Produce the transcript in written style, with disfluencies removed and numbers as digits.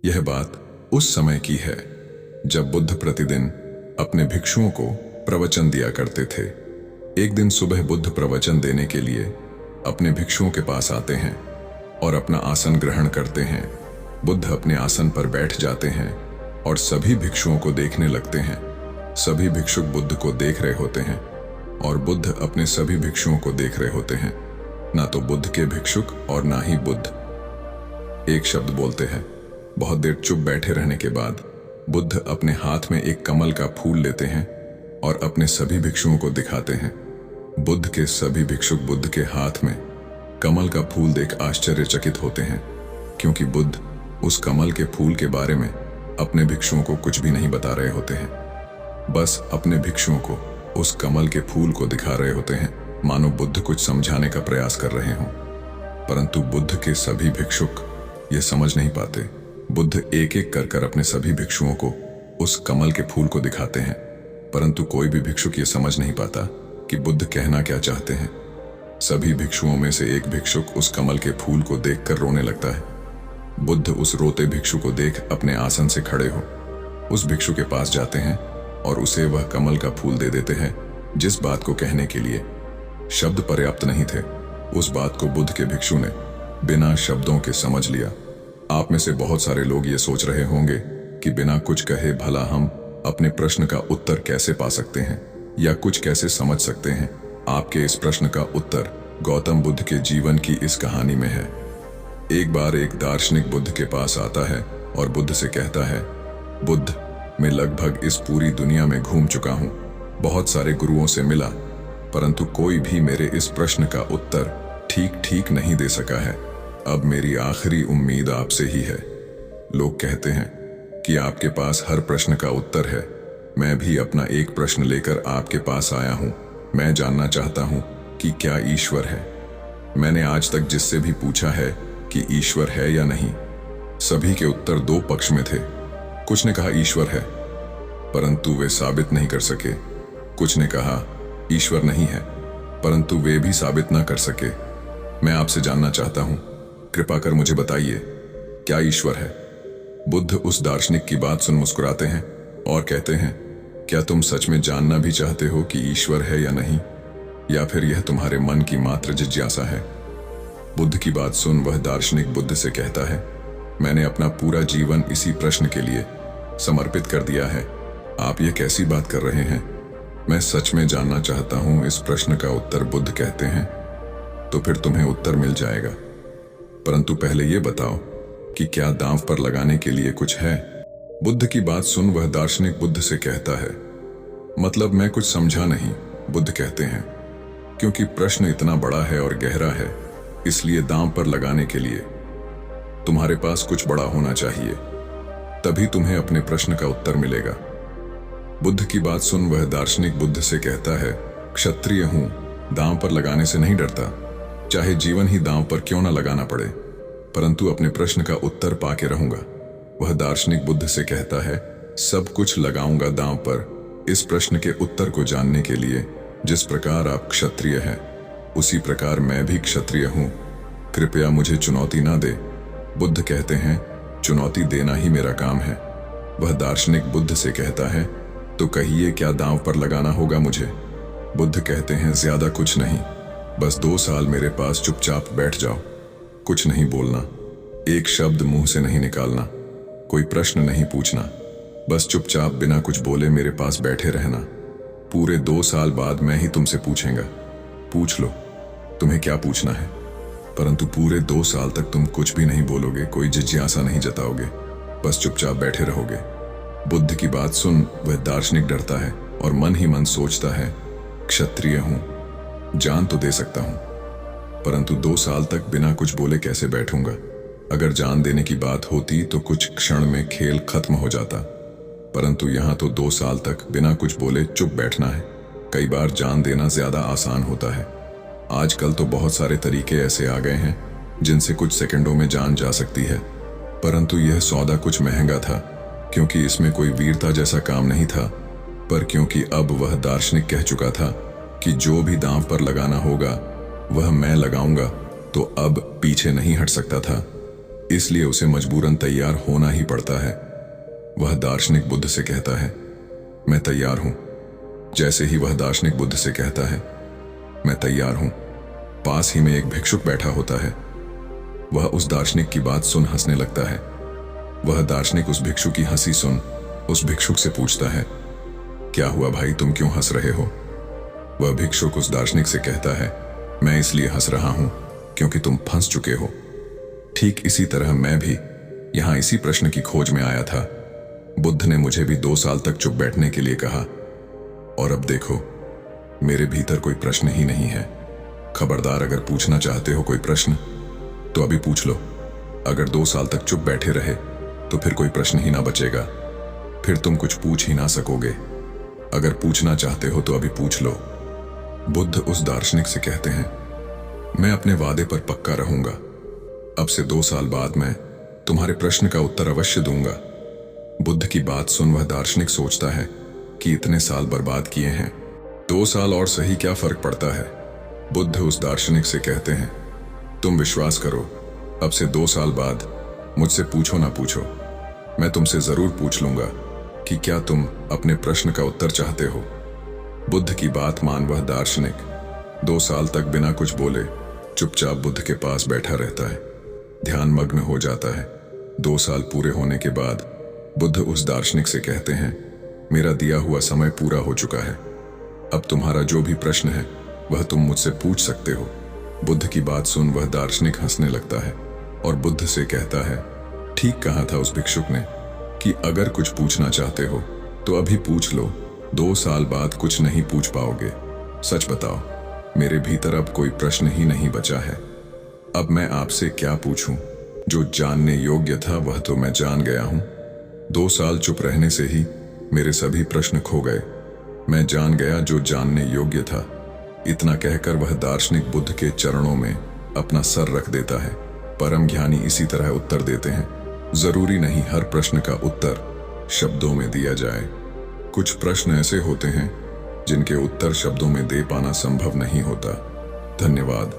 यह बात उस समय की है जब बुद्ध प्रतिदिन अपने भिक्षुओं को प्रवचन दिया करते थे। एक दिन सुबह बुद्ध प्रवचन देने के लिए अपने भिक्षुओं के पास आते हैं और अपना आसन ग्रहण करते हैं। बुद्ध अपने आसन पर बैठ जाते हैं और सभी भिक्षुओं को देखने लगते हैं। सभी भिक्षुक बुद्ध को देख रहे होते हैं और बुद्ध अपने सभी भिक्षुओं को देख रहे होते हैं। ना तो बुद्ध के भिक्षुक और ना ही बुद्ध एक शब्द बोलते हैं। बहुत देर चुप बैठे रहने के बाद बुद्ध अपने हाथ में एक कमल का फूल लेते हैं और अपने सभी भिक्षुओं को दिखाते हैं। बुद्ध के सभी भिक्षुक बुद्ध के हाथ में कमल का फूल देख आश्चर्यचकित होते हैं, क्योंकि बुद्ध उस कमल के फूल के बारे में अपने भिक्षुओं को कुछ भी नहीं बता रहे होते हैं। बस अपने भिक्षुओं को उस कमल के फूल को दिखा रहे होते हैं, मानो बुद्ध कुछ समझाने का प्रयास कर रहे हों। परंतु बुद्ध के सभी भिक्षुक ये समझ नहीं पाते। बुद्ध एक एक कर अपने सभी भिक्षुओं को उस कमल के फूल को दिखाते हैं, परंतु कोई भी भिक्षुक ये समझ नहीं पाता कि बुद्ध कहना क्या चाहते हैं। सभी भिक्षुओं में से एक भिक्षुक उस कमल के फूल को देखकर रोने लगता है। बुद्ध उस रोते भिक्षु को देख अपने आसन से खड़े हो उस भिक्षु के पास जाते हैं और उसे वह कमल का फूल दे देते हैं। जिस बात को कहने के लिए शब्द पर्याप्त नहीं थे, उस बात को बुद्ध के भिक्षु ने बिना शब्दों के समझ लिया। आप में से बहुत सारे लोग ये सोच रहे होंगे कि बिना कुछ कहे भला हम अपने प्रश्न का उत्तर कैसे पा सकते हैं या कुछ कैसे समझ सकते हैं। आपके इस प्रश्न का उत्तर गौतम बुद्ध के जीवन की इस कहानी में है। एक बार एक दार्शनिक बुद्ध के पास आता है और बुद्ध से कहता है, बुद्ध, मैं लगभग इस पूरी दुनिया में घूम चुका हूं, बहुत सारे गुरुओं से मिला, परंतु कोई भी मेरे इस प्रश्न का उत्तर ठीक नहीं दे सका है। अब मेरी आखिरी उम्मीद आपसे ही है। लोग कहते हैं कि आपके पास हर प्रश्न का उत्तर है। मैं भी अपना एक प्रश्न लेकर आपके पास आया हूं। मैं जानना चाहता हूं कि क्या ईश्वर है। मैंने आज तक जिससे भी पूछा है कि ईश्वर है या नहीं, सभी के उत्तर दो पक्ष में थे। कुछ ने कहा ईश्वर है, परंतु वे साबित नहीं कर सके। कुछ ने कहा ईश्वर नहीं है, परंतु वे भी साबित ना कर सके। मैं आपसे जानना चाहता हूं, कृपा कर मुझे बताइए, क्या ईश्वर है? बुद्ध उस दार्शनिक की बात सुन मुस्कुराते हैं और कहते हैं, क्या तुम सच में जानना भी चाहते हो कि ईश्वर है या नहीं, या फिर यह तुम्हारे मन की मात्र जिज्ञासा है? बुद्ध की बात सुन वह दार्शनिक बुद्ध से कहता है, मैंने अपना पूरा जीवन इसी प्रश्न के लिए समर्पित कर दिया है। आप ये कैसी बात कर रहे हैं? मैं सच में जानना चाहता हूं इस प्रश्न का उत्तर। बुद्ध कहते हैं, तो फिर तुम्हें उत्तर मिल जाएगा, परंतु पहले ये बताओ कि क्या दांव पर लगाने के लिए कुछ है? बुद्ध की बात सुन वह दार्शनिक बुद्ध से कहता है, मतलब मैं कुछ समझा नहीं। बुद्ध कहते हैं, क्योंकि प्रश्न इतना बड़ा है और गहरा है, इसलिए दांव पर लगाने के लिए तुम्हारे पास कुछ बड़ा होना चाहिए, तभी तुम्हें अपने प्रश्न का उत्तर मिलेगा। बुद्ध की बात सुन वह दार्शनिक बुद्ध से कहता है, क्षत्रिय हूं, दांव पर लगाने से नहीं डरता, चाहे जीवन ही दांव पर क्यों ना लगाना पड़े, परंतु अपने प्रश्न का उत्तर पाके रहूंगा। वह दार्शनिक बुद्ध से कहता है, सब कुछ लगाऊंगा दांव पर इस प्रश्न के उत्तर को जानने के लिए। जिस प्रकार आप क्षत्रिय हैं, उसी प्रकार मैं भी क्षत्रिय हूं, कृपया मुझे चुनौती ना दे। बुद्ध कहते हैं, चुनौती देना ही मेरा काम है। वह दार्शनिक बुद्ध से कहता है, तो कहिए क्या दांव पर लगाना होगा मुझे? बुद्ध कहते हैं, ज्यादा कुछ नहीं, बस 2 साल मेरे पास चुपचाप बैठ जाओ, कुछ नहीं बोलना, एक शब्द मुंह से नहीं निकालना, कोई प्रश्न नहीं पूछना, बस चुपचाप बिना कुछ बोले मेरे पास बैठे रहना। पूरे 2 साल बाद मैं ही तुमसे पूछूंगा, पूछ लो तुम्हें क्या पूछना है, परंतु पूरे 2 साल तक तुम कुछ भी नहीं बोलोगे, कोई जिज्ञासा नहीं जताओगे, बस चुपचाप बैठे रहोगे। बुद्ध की बात सुन वह दार्शनिक डरता है और मन ही मन सोचता है, क्षत्रिय हूं, जान तो दे सकता हूं, परंतु 2 साल तक बिना कुछ बोले कैसे बैठूंगा? अगर जान देने की बात होती तो कुछ क्षण में खेल खत्म हो जाता, परंतु यहां तो 2 साल तक बिना कुछ बोले चुप बैठना है। कई बार जान देना ज्यादा आसान होता है। आजकल तो बहुत सारे तरीके ऐसे आ गए हैं जिनसे कुछ सेकंडों में जान जा सकती है, परंतु यह सौदा कुछ महंगा था, क्योंकि इसमें कोई वीरता जैसा काम नहीं था। पर क्योंकि अब वह दार्शनिक कह चुका था कि जो भी दांव पर लगाना होगा वह मैं लगाऊंगा, तो अब पीछे नहीं हट सकता था। इसलिए उसे मजबूरन तैयार होना ही पड़ता है। वह दार्शनिक बुद्ध से कहता है, मैं तैयार हूं। जैसे ही वह दार्शनिक बुद्ध से कहता है, मैं तैयार हूं, पास ही में एक भिक्षुक बैठा होता है। वह उस दार्शनिक की बात सुन हंसने लगता है। वह दार्शनिक उस भिक्षु की हंसी सुन उस भिक्षुक से पूछता है, क्या हुआ भाई, तुम क्यों हंस रहे हो? वह भिक्षुक उस दार्शनिक से कहता है, मैं इसलिए हंस रहा हूं क्योंकि तुम फंस चुके हो। ठीक इसी तरह मैं भी यहां इसी प्रश्न की खोज में आया था। बुद्ध ने मुझे भी 2 साल तक चुप बैठने के लिए कहा, और अब देखो, मेरे भीतर कोई प्रश्न ही नहीं है। खबरदार, अगर पूछना चाहते हो कोई प्रश्न तो अभी पूछ लो। अगर 2 साल तक चुप बैठे रहे तो फिर कोई प्रश्न ही ना बचेगा, फिर तुम कुछ पूछ ही ना सकोगे। अगर पूछना चाहते हो तो अभी पूछ लो। बुद्ध उस दार्शनिक से कहते हैं, मैं अपने वादे पर पक्का रहूंगा। अब से 2 साल बाद मैं तुम्हारे प्रश्न का उत्तर अवश्य दूंगा। बुद्ध की बात सुन वह दार्शनिक सोचता है कि इतने साल बर्बाद किए हैं, 2 साल और सही क्या फर्क पड़ता है। बुद्ध उस दार्शनिक से कहते हैं, तुम विश्वास करो, अब से 2 साल बाद मुझसे पूछो ना पूछो, मैं तुमसे जरूर पूछ लूंगा कि क्या तुम अपने प्रश्न का उत्तर चाहते हो। बुद्ध की बात मान वह दार्शनिक 2 साल तक बिना कुछ बोले चुपचाप बुद्ध के पास बैठा रहता है, ध्यान मग्न हो जाता है। 2 साल पूरे होने के बाद बुद्ध उस दार्शनिक से कहते हैं, मेरा दिया हुआ समय पूरा हो चुका है। अब तुम्हारा जो भी प्रश्न है वह तुम मुझसे पूछ सकते हो। बुद्ध की बात सुन वह दार्शनिक हंसने लगता है और बुद्ध से कहता है, ठीक कहा था उस भिक्षुक ने कि अगर कुछ पूछना चाहते हो तो अभी पूछ लो, 2 साल बाद कुछ नहीं पूछ पाओगे। सच बताओ, मेरे भीतर अब कोई प्रश्न ही नहीं बचा है। अब मैं आपसे क्या पूछूं? जो जानने योग्य था वह तो मैं जान गया हूं। 2 साल चुप रहने से ही मेरे सभी प्रश्न खो गए। मैं जान गया जो जानने योग्य था। इतना कहकर वह दार्शनिक बुद्ध के चरणों में अपना सर रख देता है। परम ज्ञानी इसी तरह उत्तर देते हैं। जरूरी नहीं हर प्रश्न का उत्तर शब्दों में दिया जाए। कुछ प्रश्न ऐसे होते हैं जिनके उत्तर शब्दों में दे पाना संभव नहीं होता। धन्यवाद।